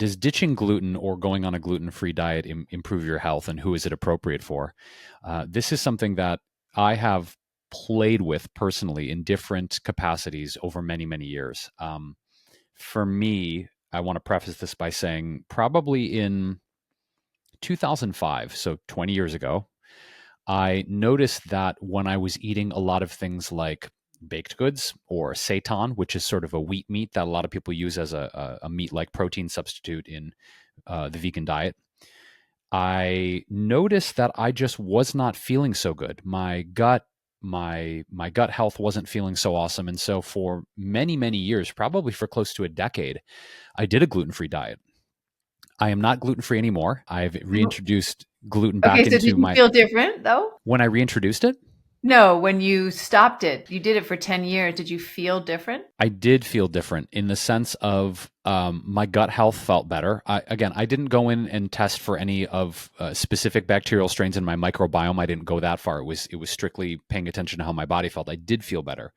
Does ditching gluten or going on a gluten-free diet improve your health, and who is it appropriate for? This is something that I have played with personally in different capacities over many, many years. For me, I want to preface this by saying probably in 2005, so 20 years ago, I noticed that when I was eating a lot of things like baked goods or seitan, which is sort of a wheat meat that a lot of people use as a meat-like protein substitute in the vegan diet, I noticed that I just was not feeling so good. My gut health wasn't feeling so awesome, and so for many many years, probably for close to a decade, I did a gluten-free diet. I am not gluten-free anymore. I've reintroduced gluten Okay, back so did into you my feel different though? when I reintroduced it. No, when you stopped it, you did it for 10 years. Did you feel different? I did feel different in the sense of my gut health felt better. I didn't go in and test for any of specific bacterial strains in my microbiome. I didn't go that far. It was strictly paying attention to how my body felt. I did feel better,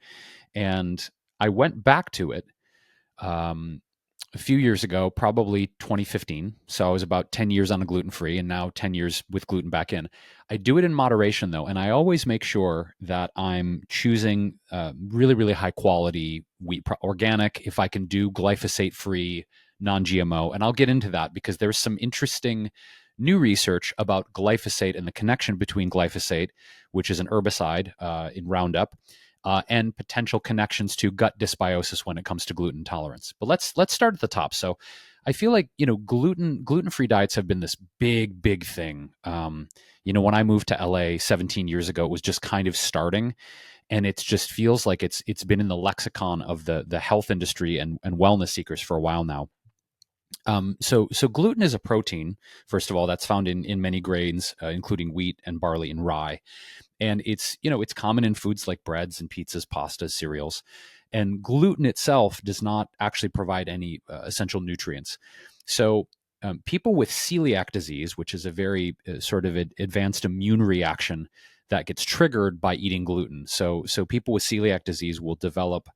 and I went back to it um, a few years ago, probably 2015. So I was about 10 years on a gluten free and now 10 years with gluten back in. I do it in moderation though. And I always make sure that I'm choosing really, really high quality wheat, organic, if I can do glyphosate free, non GMO. And I'll get into that because there's some interesting new research about glyphosate and the connection between glyphosate, which is an herbicide in Roundup, and potential connections to gut dysbiosis when it comes to gluten tolerance. But let's start at the top. So I feel like gluten-free diets have been this big thing. When I moved to LA 17 years ago, it was just kind of starting, and it just feels like it's been in the lexicon of the health industry and wellness seekers for a while now. So gluten is a protein, first of all, that's found in many grains, including wheat and barley and rye, and it's common in foods like breads and pizzas, pastas, cereals. And gluten itself does not actually provide any essential nutrients. So people with celiac disease, which is a very sort of advanced immune reaction that gets triggered by eating gluten. So people with celiac disease will develop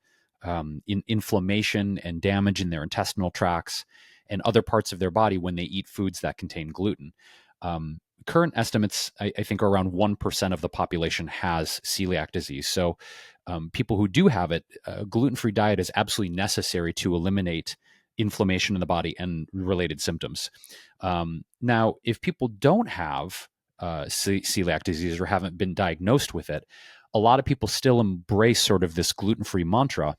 inflammation and damage in their intestinal tracts and other parts of their body when they eat foods that contain gluten. Current estimates, I think, are around 1% of the population has celiac disease. So people who do have it, a gluten-free diet is absolutely necessary to eliminate inflammation in the body and related symptoms. Now, if people don't have celiac disease or haven't been diagnosed with it, a lot of people still embrace sort of this gluten-free mantra,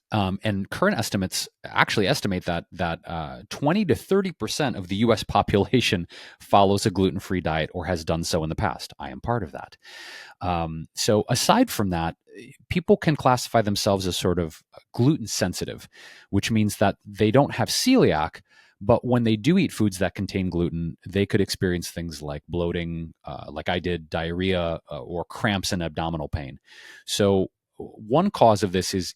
and current estimates actually estimate that 20 to 30% of the U.S. population follows a gluten-free diet or has done so in the past. I am part of that. So aside from that, people can classify themselves as sort of gluten sensitive, which means that they don't have celiac, but when they do eat foods that contain gluten, they could experience things like bloating, like I did, diarrhea, or cramps and abdominal pain. So one cause of this is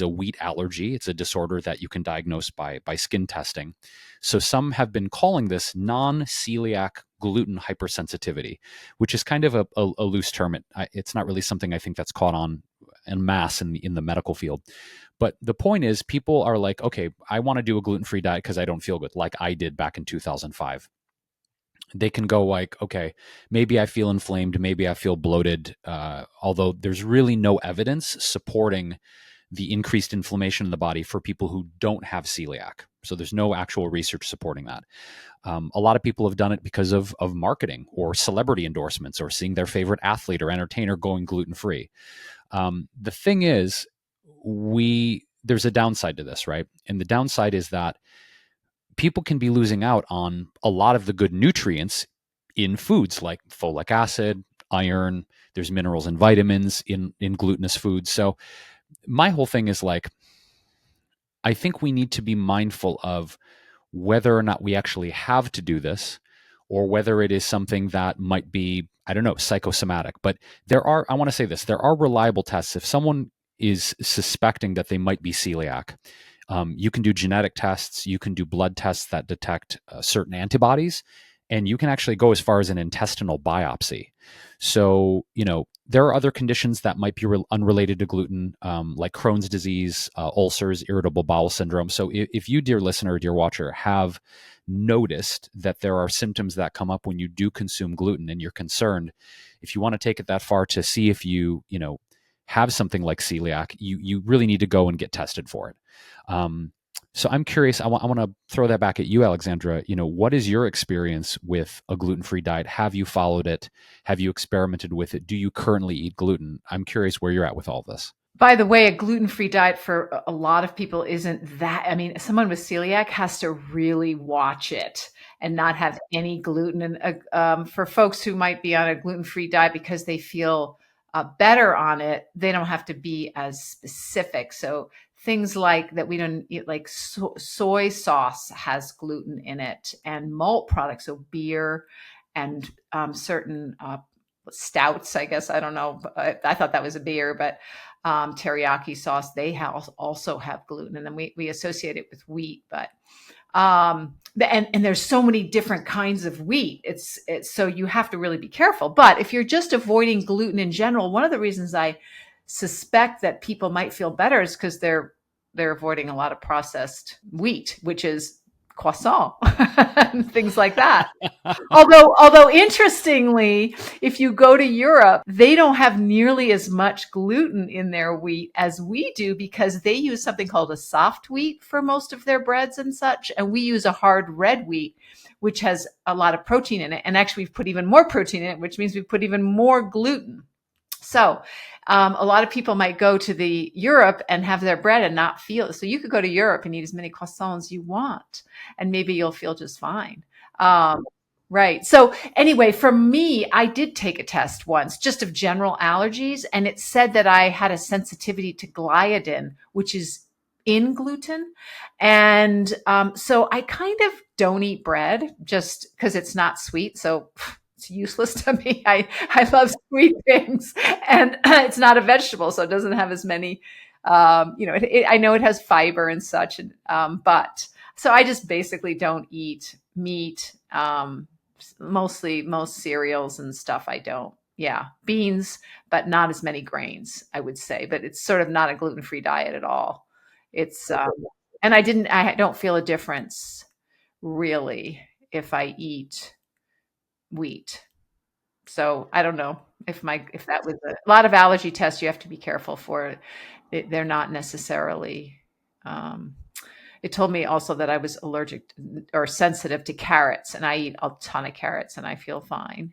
a wheat allergy. It's a disorder that you can diagnose by skin testing. So some have been calling this non-celiac gluten hypersensitivity, which is kind of a loose term. It's not really something I think that's caught on en masse in the medical field. But the point is, people are like, okay, I want to do a gluten-free diet because I don't feel good, like I did back in 2005. They can go like, okay, maybe I feel inflamed, maybe I feel bloated, although there's really no evidence supporting the increased inflammation in the body for people who don't have celiac. So there's no actual research supporting that. A lot of people have done it because of marketing or celebrity endorsements or seeing their favorite athlete or entertainer going gluten free. The thing is, there's a downside to this, right? And the downside is that people can be losing out on a lot of the good nutrients in foods like folic acid, iron. There's minerals and vitamins in glutinous foods. So my whole thing is like, I think we need to be mindful of whether or not we actually have to do this, or whether it is something that might be, I don't know, psychosomatic. But I want to say this, there are reliable tests. If someone is suspecting that they might be celiac, you can do genetic tests, you can do blood tests that detect certain antibodies, and you can actually go as far as an intestinal biopsy. So, there are other conditions that might be unrelated to gluten, like Crohn's disease, ulcers, irritable bowel syndrome. So, if you, dear listener, dear watcher, have noticed that there are symptoms that come up when you do consume gluten and you're concerned, if you want to take it that far to see if you have something like celiac, you really need to go and get tested for it. So I'm curious. I want to throw that back at you, Alexandra. What is your experience with a gluten-free diet? Have you followed it? Have you experimented with it? Do you currently eat gluten? I'm curious where you're at with all this. By the way, a gluten-free diet for a lot of people isn't that. I mean, someone with celiac has to really watch it and not have any gluten. And for folks who might be on a gluten-free diet because they feel better on it, they don't have to be as specific. So things like that we don't eat, like soy sauce has gluten in it, and malt products, so beer and certain stouts. I guess I don't know. I thought that was a beer, but teriyaki sauce, they also have gluten, and then we associate it with wheat. But and there's so many different kinds of wheat. It's so you have to really be careful. But if you're just avoiding gluten in general, one of the reasons I suspect that people might feel better is because they're avoiding a lot of processed wheat, which is croissant and things like that. Although interestingly, if you go to Europe, they don't have nearly as much gluten in their wheat as we do because they use something called a soft wheat for most of their breads and such. And we use a hard red wheat, which has a lot of protein in it. And actually, we've put even more protein in it, which means we put even more gluten. So a lot of people might go to the Europe and have their bread and not feel it. So you could go to Europe and eat as many croissants as you want, and maybe you'll feel just fine. Um, right. So anyway, for me, I did take a test once just of general allergies, and it said that I had a sensitivity to gliadin, which is in gluten. And so I kind of don't eat bread just because it's not sweet. So it's useless to me. I love sweet things, and it's not a vegetable, so it doesn't have as many. I know it has fiber and such, but so I just basically don't eat meat. Most cereals and stuff. I don't. Yeah, beans, but not as many grains, I would say. But it's sort of not a gluten-free diet at all. It's and I don't feel a difference really if I eat wheat. So I don't know if that was a lot of allergy tests you have to be careful for. They're not necessarily. Um, it told me also that I was allergic or sensitive to carrots, and I eat a ton of carrots, and I feel fine.